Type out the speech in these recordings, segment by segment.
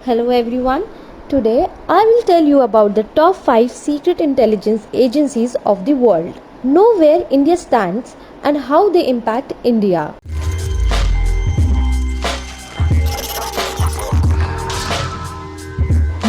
Hello everyone. Today I will tell you about the top 5 secret intelligence agencies of the world. Know where India stands and how they impact India.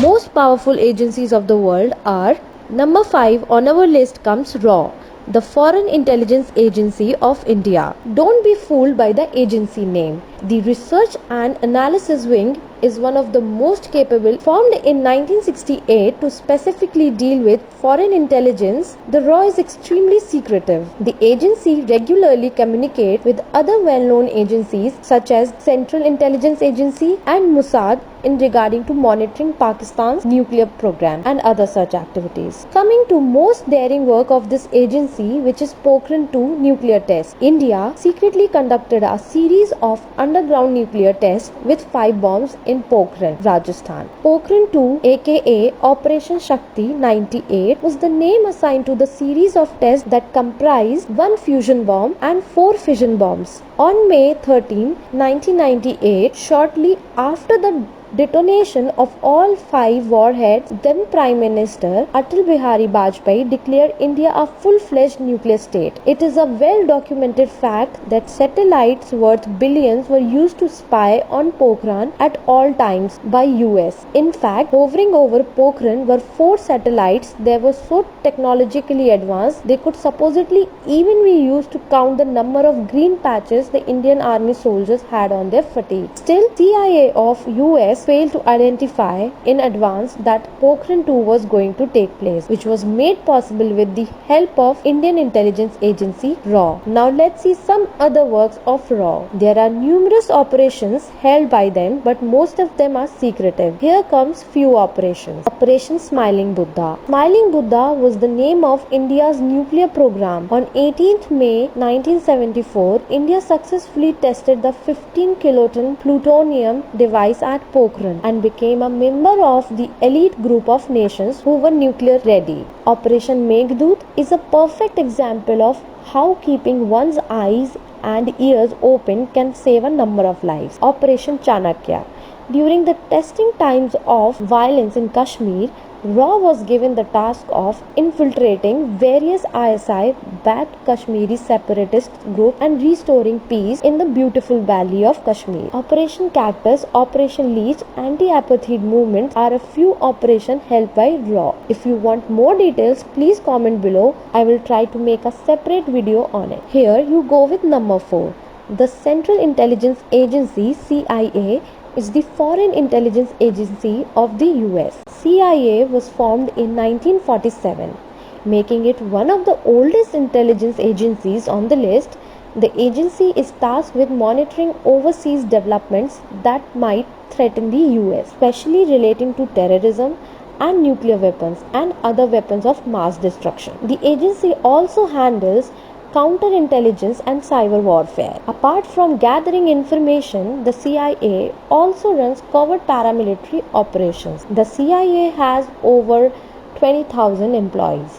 Most powerful agencies of the world are number 5 on our list comes RAW, the Foreign Intelligence Agency of India. Don't be fooled by the agency name. The Research and Analysis Wing is one of the most capable, formed in 1968 to specifically deal with foreign intelligence. The RAW is extremely secretive. The agency regularly communicates with other well-known agencies such as Central Intelligence Agency and Mossad in regarding to monitoring Pakistan's nuclear program and other such activities. Coming to most daring work of this agency, which is Pokhran 2 nuclear test. India secretly conducted a series of underground nuclear tests with 5 bombs in Pokhran, Rajasthan. Pokhran 2 aka Operation Shakti 98 was the name assigned to the series of tests that comprised 1 fusion bomb and 4 fission bombs. On May 13, 1998, shortly after the detonation of all 5 warheads, then Prime Minister Atal Bihari Vajpayee declared India a full-fledged nuclear state. It is a well-documented fact that satellites worth billions were used to spy on Pokhran at all times by US. In fact, hovering over Pokhran were 4 satellites that were so technologically advanced they could supposedly even be used to count the number of green patches the Indian Army soldiers had on their fatigue. Still, CIA of US failed to identify in advance that Pokhran 2 was going to take place, which was made possible with the help of Indian Intelligence Agency RAW. Now let's see some other works of RAW. There are numerous operations held by them, but most of them are secretive. Here comes few operations. Operation Smiling Buddha. Smiling Buddha was the name of India's nuclear program. On 18th May 1974, India successfully tested the 15 kiloton plutonium device at Pokhran and became a member of the elite group of nations who were nuclear ready. Operation Meghdoot is a perfect example of how keeping one's eyes and ears open can save a number of lives. Operation Chanakya. During the testing times of violence in Kashmir, RAW was given the task of infiltrating various ISI-backed Kashmiri separatist groups and restoring peace in the beautiful valley of Kashmir. Operation Cactus, Operation Leech, Anti-Apartheid movements are a few operations held by RAW. If you want more details, please comment below. I will try to make a separate video on it. Here you go with number 4. The Central Intelligence Agency CIA is the foreign intelligence agency of the US. CIA was formed in 1947, making it one of the oldest intelligence agencies on the list. The agency is tasked with monitoring overseas developments that might threaten the US, especially relating to terrorism and nuclear weapons and other weapons of mass destruction. The agency also handles counterintelligence and cyber warfare. Apart from gathering information, the CIA also runs covert paramilitary operations. The CIA has over 20,000 employees.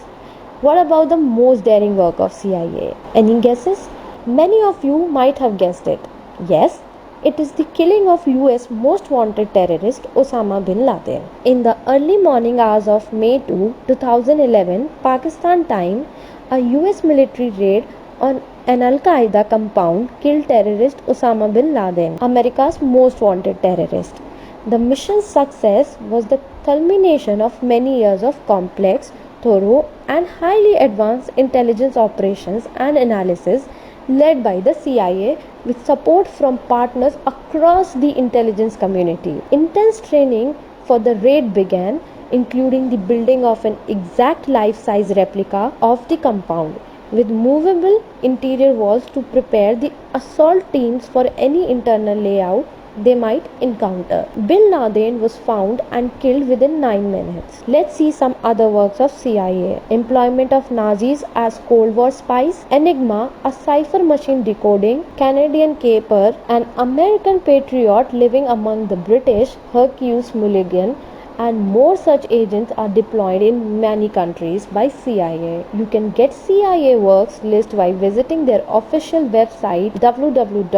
What about the most daring work of CIA? Any guesses? Many of you might have guessed it. Yes, it is the killing of US most wanted terrorist Osama bin Laden. In the early morning hours of May 2, 2011, Pakistan time, a US military raid on an Al-Qaeda compound killed terrorist Osama bin Laden, America's most wanted terrorist. The mission's success was the culmination of many years of complex, thorough, and highly advanced intelligence operations and analysis led by the CIA with support from partners across the intelligence community. Intense training for the raid began, including the building of an exact life-size replica of the compound with movable interior walls to prepare the assault teams for any internal layout they might encounter. Bin Laden was found and killed within 9 minutes. Let's see some other works of CIA. Employment of Nazis as Cold War spies, Enigma, a cipher machine decoding, Canadian caper, an American patriot living among the British, Hercules Mulligan, and more such agents are deployed in many countries by CIA. You can get CIA works list by visiting their official website www.cia.gov.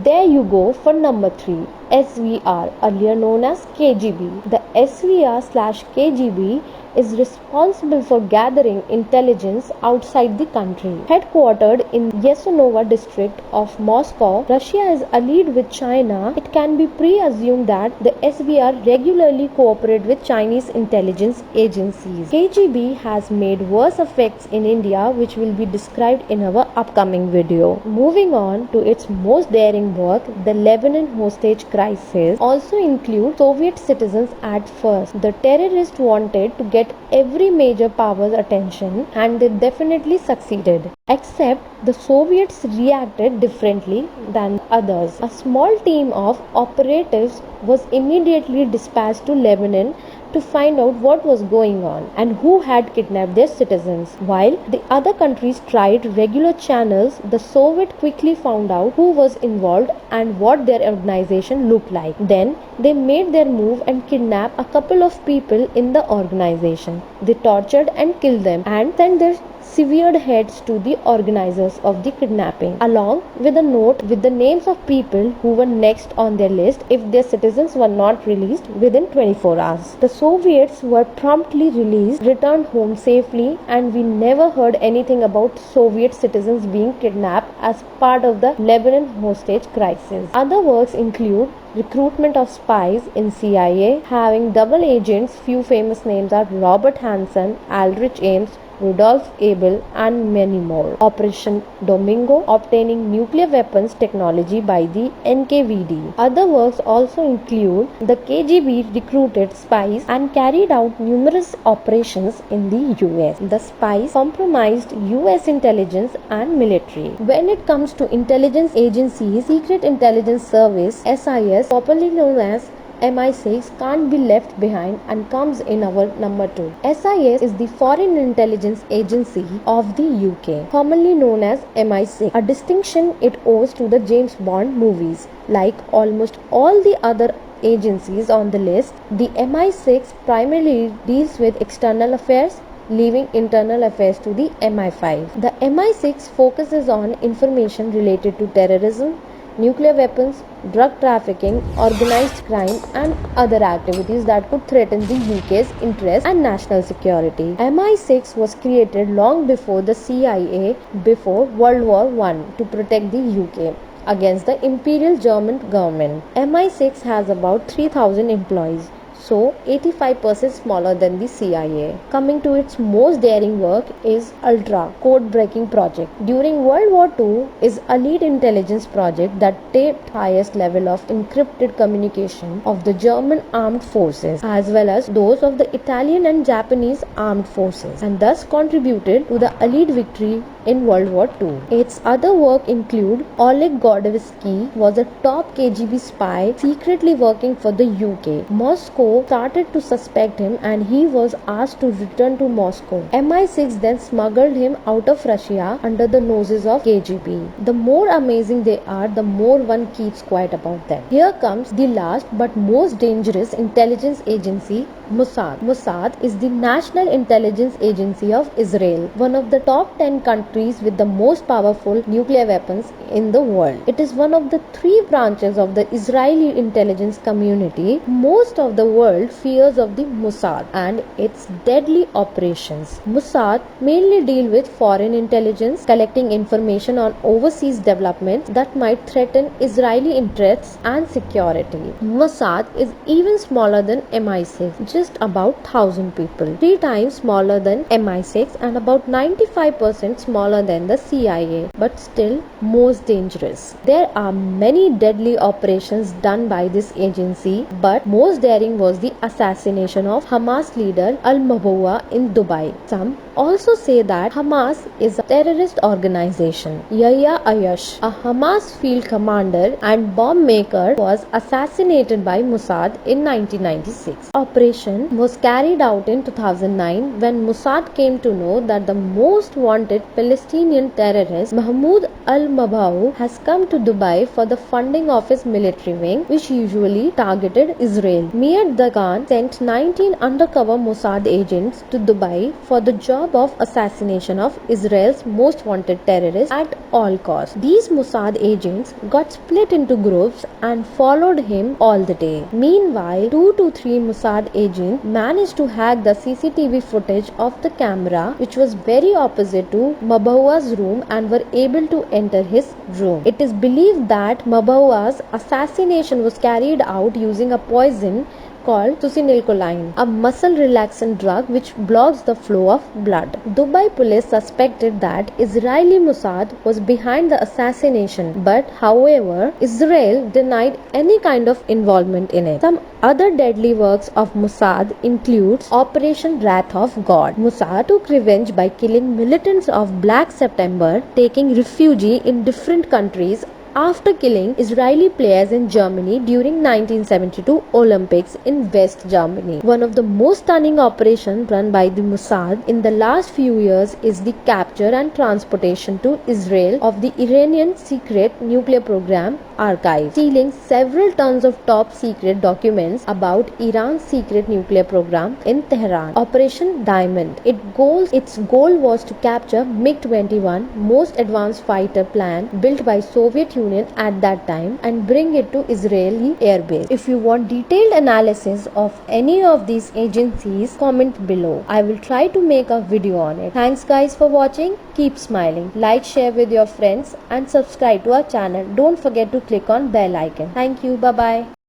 There you go for number 3. SVR, earlier known as KGB. The SVR/KGB is responsible for gathering intelligence outside the country. Headquartered in Yasnova district of Moscow, Russia is allied with China. It can be pre-assumed that the SVR regularly cooperate with Chinese intelligence agencies. KGB has made worse effects in India, which will be described in our upcoming video. Moving on to its most daring work, the Lebanon hostage crisis also includes Soviet citizens at first. The terrorists wanted to get every major power's attention, and they definitely succeeded. Except the Soviets reacted differently than others. A small team of operatives was immediately dispatched to Lebanon to find out what was going on and who had kidnapped their citizens. While the other countries tried regular channels, the Soviets quickly found out who was involved and what their organization looked like. Then they made their move and kidnapped a couple of people in the organization. They tortured and killed them and sent their severed heads to the organizers of the kidnapping, along with a note with the names of people who were next on their list if their citizens were not released within 24 hours. The Soviets were promptly released, returned home safely, and we never heard anything about Soviet citizens being kidnapped as part of the Lebanon hostage crisis. Other works include recruitment of spies in CIA, having double agents. Few famous names are Robert Hansen, Aldrich Ames, Rudolf Abel, and many more. Operation Domingo, obtaining nuclear weapons technology by the NKVD. Other works also include the KGB recruited spies and carried out numerous operations in the US. The spies compromised US intelligence and military. When it comes to intelligence agencies, Secret Intelligence Service (SIS), popularly known as MI6, can't be left behind and comes in our number 2. SIS is the Foreign Intelligence Agency of the UK, commonly known as MI6, a distinction it owes to the James Bond movies. Like almost all the other agencies on the list, the MI6 primarily deals with external affairs, leaving internal affairs to the MI5. The MI6 focuses on information related to terrorism, nuclear weapons, drug trafficking, organized crime, and other activities that could threaten the UK's interests and national security. MI6 was created long before the CIA, before World War I, to protect the UK against the Imperial German government. MI6 has about 3,000 employees, so 85% smaller than the CIA. Coming to its most daring work is Ultra code breaking project. During World War II is a lead intelligence project that taped highest level of encrypted communication of the German armed forces as well as those of the Italian and Japanese armed forces, and thus contributed to the Allied victory in World War II. Its other work include Oleg Gordievsky was a top KGB spy secretly working for the UK. Moscow started to suspect him and he was asked to return to Moscow. MI6 then smuggled him out of Russia under the noses of KGB. The more amazing they are, the more one keeps quiet about them. Here comes the last but most dangerous intelligence agency, Mossad. Mossad is the National Intelligence Agency of Israel, one of the top 10 countries with the most powerful nuclear weapons in the world. It is one of the 3 branches of the Israeli intelligence community. Most of the world fears of the Mossad and its deadly operations. Mossad mainly deal with foreign intelligence, collecting information on overseas developments that might threaten Israeli interests and security. Mossad is even smaller than MI6, just about 1,000 people, 3 times smaller than MI6 and about 95% smaller than the CIA, but still most dangerous. There are many deadly operations done by this agency, but most daring was was the assassination of Hamas leader al-Mabouwa in Dubai. Some also say that Hamas is a terrorist organization. Yahya Ayyash, a Hamas field commander and bomb maker, was assassinated by Mossad in 1996. Operation was carried out in 2009 when Mossad came to know that the most wanted Palestinian terrorist Mahmoud al-Mabou has come to Dubai for the funding of his military wing, which usually targeted Israel. Mir Dagan sent 19 undercover Mossad agents to Dubai for the job of assassination of Israel's most wanted terrorist at all costs. These Mossad agents got split into groups and followed him all the day. Meanwhile, 2 to 3 Mossad agents managed to hack the CCTV footage of the camera, which was very opposite to Maboua's room, and were able to enter his room. It is believed that Maboua's assassination was carried out using a poison called succinylcholine, a muscle relaxant drug which blocks the flow of blood. Dubai police suspected that Israeli Mossad was behind the assassination, but however, Israel denied any kind of involvement in it. Some other deadly works of Mossad includes Operation Wrath of God. Mossad took revenge by killing militants of Black September, taking refuge in different countries after killing Israeli players in Germany during 1972 Olympics in West Germany. One of the most stunning operations run by the Mossad in the last few years is the capture and transportation to Israel of the Iranian secret nuclear program archive, stealing several tons of top secret documents about Iran's secret nuclear program in Tehran. Operation Diamond. Its goal was to capture MiG-21, most advanced fighter plane built by Soviet Union at that time, and bring it to Israeli airbase. If you want detailed analysis of any of these agencies, comment below. I will try to make a video on it. Thanks guys for watching. Keep smiling. Like, share with your friends and subscribe to our channel. Don't forget to click on bell icon. Thank you. Bye bye.